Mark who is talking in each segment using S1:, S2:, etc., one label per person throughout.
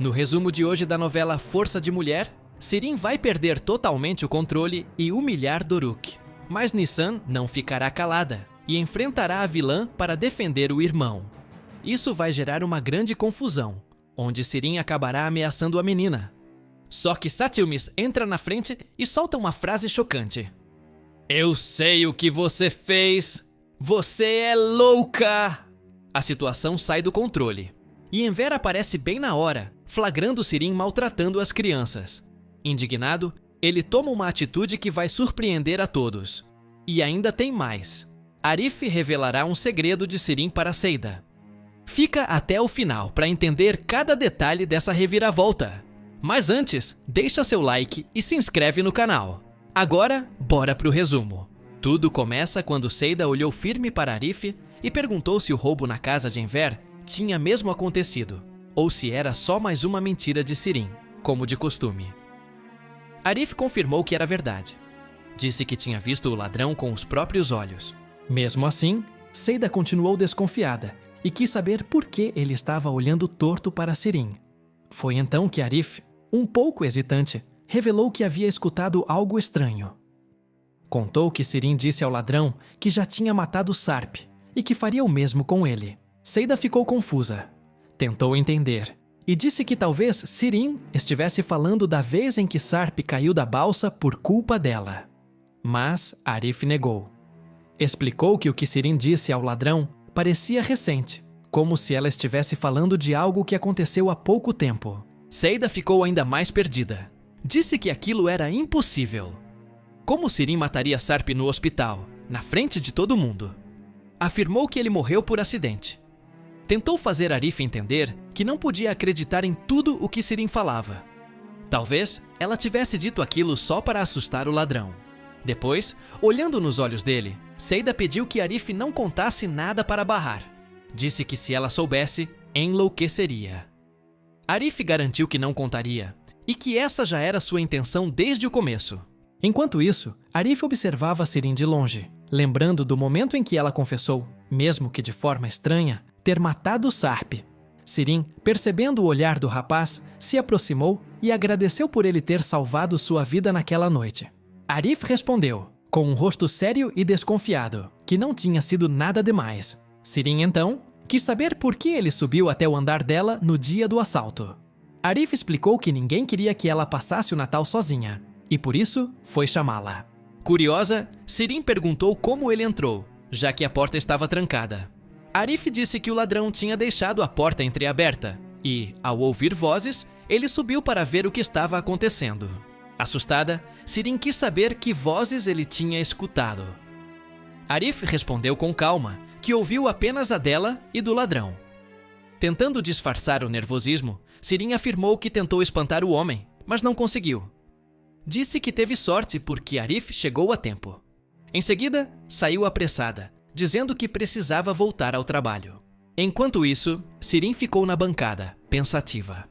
S1: No resumo de hoje da novela Força de Mulher, Sirin vai perder totalmente o controle e humilhar Doruk. Mas Nissan não ficará calada e enfrentará a vilã para defender o irmão. Isso vai gerar uma grande confusão, onde Sirin acabará ameaçando a menina. Só que Satyumis entra na frente e solta uma frase chocante. Eu sei o que você fez! Você é louca! A situação sai do controle. E Enver aparece bem na hora, flagrando Sirin maltratando as crianças. Indignado, ele toma uma atitude que vai surpreender a todos. E ainda tem mais. Arif revelará um segredo de Sirin para Seida. Fica até o final para entender cada detalhe dessa reviravolta. Mas antes, deixa seu like e se inscreve no canal. Agora, bora pro resumo. Tudo começa quando Seida olhou firme para Arif e perguntou se o roubo na casa de Enver tinha mesmo acontecido, ou se era só mais uma mentira de Sirin, como de costume. Arif confirmou que era verdade. Disse que tinha visto o ladrão com os próprios olhos. Mesmo assim, Seida continuou desconfiada e quis saber por que ele estava olhando torto para Sirin. Foi então que Arif, um pouco hesitante, revelou que havia escutado algo estranho. Contou que Sirin disse ao ladrão que já tinha matado Sarp e que faria o mesmo com ele. Seida ficou confusa. Tentou entender e disse que talvez Sirin estivesse falando da vez em que Sarp caiu da balsa por culpa dela. Mas Arif negou. Explicou que o que Sirin disse ao ladrão parecia recente, como se ela estivesse falando de algo que aconteceu há pouco tempo. Seida ficou ainda mais perdida. Disse que aquilo era impossível. Como Sirin mataria Sarp no hospital, na frente de todo mundo? Afirmou que ele morreu por acidente. Tentou fazer Arif entender que não podia acreditar em tudo o que Sirin falava. Talvez ela tivesse dito aquilo só para assustar o ladrão. Depois, olhando nos olhos dele, Seida pediu que Arif não contasse nada para barrar. Disse que se ela soubesse, enlouqueceria. Arif garantiu que não contaria, e que essa já era sua intenção desde o começo. Enquanto isso, Arif observava Sirin de longe, lembrando do momento em que ela confessou, mesmo que de forma estranha, ter matado Sarp. Sirin, percebendo o olhar do rapaz, se aproximou e agradeceu por ele ter salvado sua vida naquela noite. Arif respondeu, com um rosto sério e desconfiado, que não tinha sido nada demais. Sirin, então, quis saber por que ele subiu até o andar dela no dia do assalto. Arif explicou que ninguém queria que ela passasse o Natal sozinha, e por isso foi chamá-la. Curiosa, Sirin perguntou como ele entrou, já que a porta estava trancada. Arif disse que o ladrão tinha deixado a porta entreaberta e, ao ouvir vozes, ele subiu para ver o que estava acontecendo. Assustada, Sirin quis saber que vozes ele tinha escutado. Arif respondeu com calma que ouviu apenas a dela e do ladrão. Tentando disfarçar o nervosismo, Sirin afirmou que tentou espantar o homem, mas não conseguiu. Disse que teve sorte porque Arif chegou a tempo. Em seguida, saiu apressada, dizendo que precisava voltar ao trabalho. Enquanto isso, Sirin ficou na bancada, pensativa.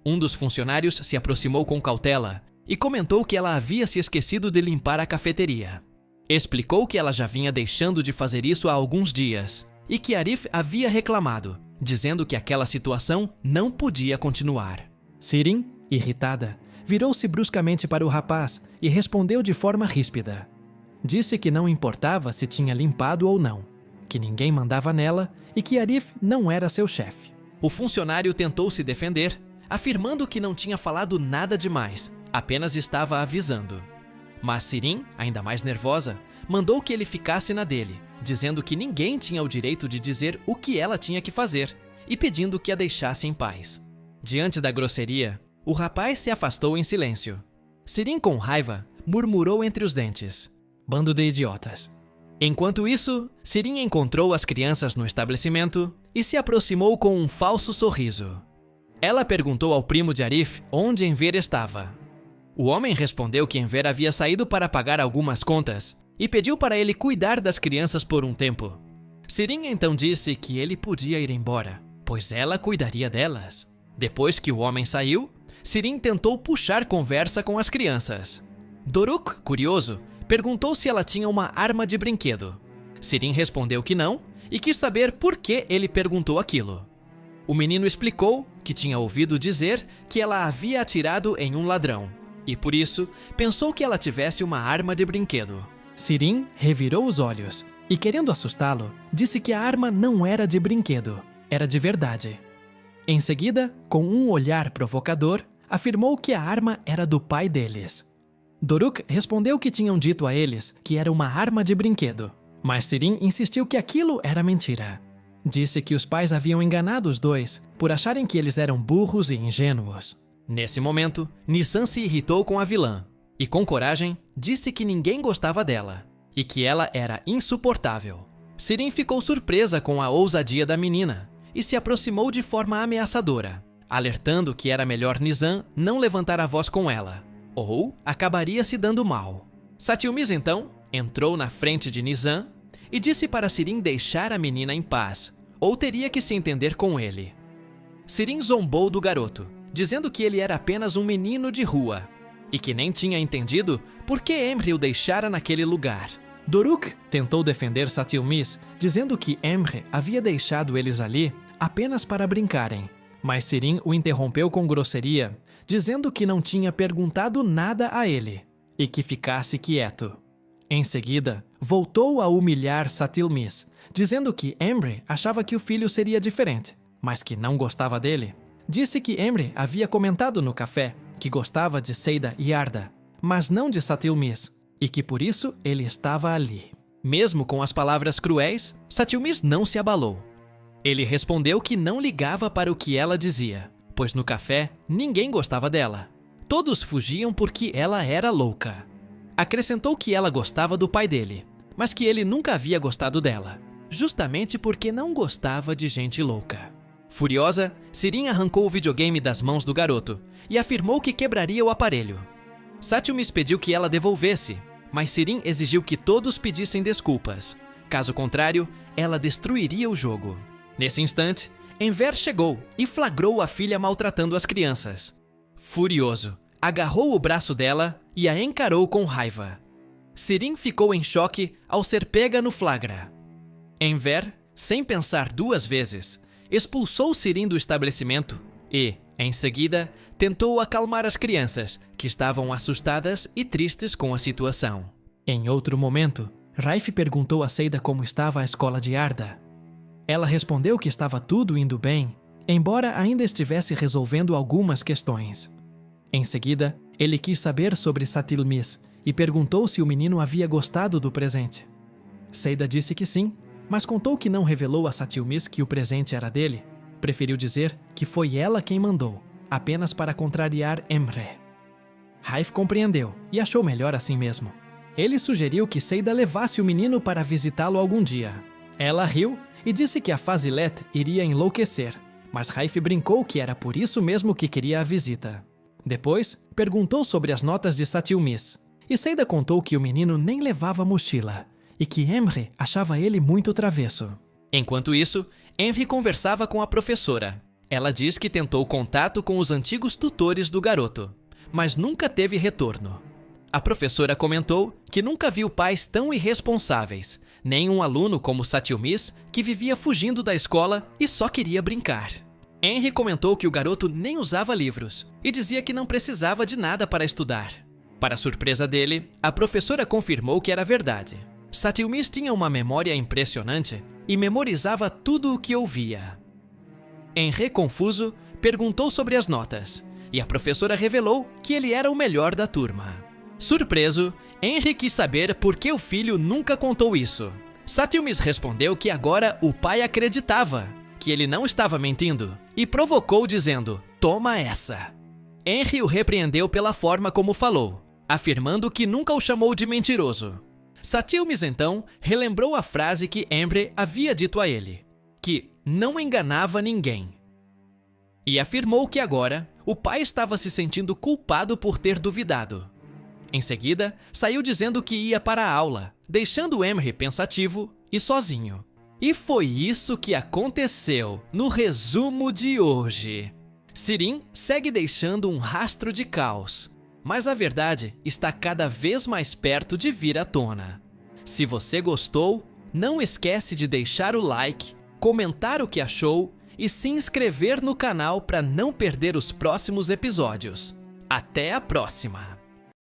S1: Um dos funcionários se aproximou com cautela e comentou que ela havia se esquecido de limpar a cafeteria. Explicou que ela já vinha deixando de fazer isso há alguns dias e que Arif havia reclamado, dizendo que aquela situação não podia continuar. Sirin, irritada, virou-se bruscamente para o rapaz e respondeu de forma ríspida. Disse que não importava se tinha limpado ou não, que ninguém mandava nela e que Arif não era seu chefe. O funcionário tentou se defender, afirmando que não tinha falado nada demais, apenas estava avisando. Mas Sirin, ainda mais nervosa, mandou que ele ficasse na dele, dizendo que ninguém tinha o direito de dizer o que ela tinha que fazer e pedindo que a deixasse em paz. Diante da grosseria, o rapaz se afastou em silêncio. Sirin, com raiva, murmurou entre os dentes. Bando de idiotas. Enquanto isso, Sirin encontrou as crianças no estabelecimento e se aproximou com um falso sorriso. Ela perguntou ao primo de Arif onde Enver estava. O homem respondeu que Enver havia saído para pagar algumas contas e pediu para ele cuidar das crianças por um tempo. Sirin então disse que ele podia ir embora, pois ela cuidaria delas. Depois que o homem saiu, Sirin tentou puxar conversa com as crianças. Doruk, curioso, perguntou se ela tinha uma arma de brinquedo. Sirin respondeu que não e quis saber por que ele perguntou aquilo. O menino explicou que tinha ouvido dizer que ela havia atirado em um ladrão, e por isso pensou que ela tivesse uma arma de brinquedo. Sirin revirou os olhos e, querendo assustá-lo, disse que a arma não era de brinquedo, era de verdade. Em seguida, com um olhar provocador, afirmou que a arma era do pai deles. Doruk respondeu que tinham dito a eles que era uma arma de brinquedo, mas Sirin insistiu que aquilo era mentira. Disse que os pais haviam enganado os dois por acharem que eles eram burros e ingênuos. Nesse momento, Nissan se irritou com a vilã e, com coragem, disse que ninguém gostava dela e que ela era insuportável. Sirin ficou surpresa com a ousadia da menina e se aproximou de forma ameaçadora, alertando que era melhor Nissan não levantar a voz com ela, ou acabaria se dando mal. Satyumis, então, entrou na frente de Nissan e disse para Sirin deixar a menina em paz, ou teria que se entender com ele. Sirin zombou do garoto, dizendo que ele era apenas um menino de rua, e que nem tinha entendido por que Emre o deixara naquele lugar. Doruk tentou defender Satyumis, dizendo que Emre havia deixado eles ali apenas para brincarem, mas Sirin o interrompeu com grosseria, dizendo que não tinha perguntado nada a ele, e que ficasse quieto. Em seguida, voltou a humilhar Satyumis, dizendo que Emre achava que o filho seria diferente, mas que não gostava dele. Disse que Emre havia comentado no café que gostava de Seida e Arda, mas não de Satyumis, e que por isso ele estava ali. Mesmo com as palavras cruéis, Satyumis não se abalou. Ele respondeu que não ligava para o que ela dizia, pois no café ninguém gostava dela. Todos fugiam porque ela era louca. Acrescentou que ela gostava do pai dele, mas que ele nunca havia gostado dela, justamente porque não gostava de gente louca. Furiosa, Sirin arrancou o videogame das mãos do garoto e afirmou que quebraria o aparelho. Satyumis pediu que ela devolvesse, mas Sirin exigiu que todos pedissem desculpas. Caso contrário, ela destruiria o jogo. Nesse instante, Enver chegou e flagrou a filha maltratando as crianças. Furioso, agarrou o braço dela e a encarou com raiva. Sirin ficou em choque ao ser pega no flagra. Enver, sem pensar duas vezes, expulsou Sirin do estabelecimento e, em seguida, tentou acalmar as crianças, que estavam assustadas e tristes com a situação. Em outro momento, Raif perguntou a Seida como estava a escola de Arda. Ela respondeu que estava tudo indo bem, embora ainda estivesse resolvendo algumas questões. Em seguida, ele quis saber sobre Satyumis e perguntou se o menino havia gostado do presente. Seida disse que sim, mas contou que não revelou a Satyumis que o presente era dele. Preferiu dizer que foi ela quem mandou, apenas para contrariar Emre. Raif compreendeu e achou melhor assim mesmo. Ele sugeriu que Seida levasse o menino para visitá-lo algum dia. Ela riu e disse que a Fazilet iria enlouquecer, mas Raif brincou que era por isso mesmo que queria a visita. Depois, perguntou sobre as notas de Satyumis, e Seida contou que o menino nem levava mochila, e que Emre achava ele muito travesso. Enquanto isso, Emre conversava com a professora. Ela diz que tentou contato com os antigos tutores do garoto, mas nunca teve retorno. A professora comentou que nunca viu pais tão irresponsáveis, nem um aluno como Satyumis, que vivia fugindo da escola e só queria brincar. Henry comentou que o garoto nem usava livros e dizia que não precisava de nada para estudar. Para surpresa dele, a professora confirmou que era verdade. Satyumis tinha uma memória impressionante e memorizava tudo o que ouvia. Henry, confuso, perguntou sobre as notas, e a professora revelou que ele era o melhor da turma. Surpreso, Henry quis saber por que o filho nunca contou isso. Satyumis respondeu que agora o pai acreditava, que ele não estava mentindo, e provocou dizendo, "Toma essa." Henry o repreendeu pela forma como falou, afirmando que nunca o chamou de mentiroso. Satyumis então relembrou a frase que Emre havia dito a ele, que não enganava ninguém. E afirmou que agora o pai estava se sentindo culpado por ter duvidado. Em seguida, saiu dizendo que ia para a aula, deixando Emre pensativo e sozinho. E foi isso que aconteceu no resumo de hoje. Sirin segue deixando um rastro de caos, mas a verdade está cada vez mais perto de vir à tona. Se você gostou, não esquece de deixar o like, comentar o que achou e se inscrever no canal para não perder os próximos episódios. Até a próxima!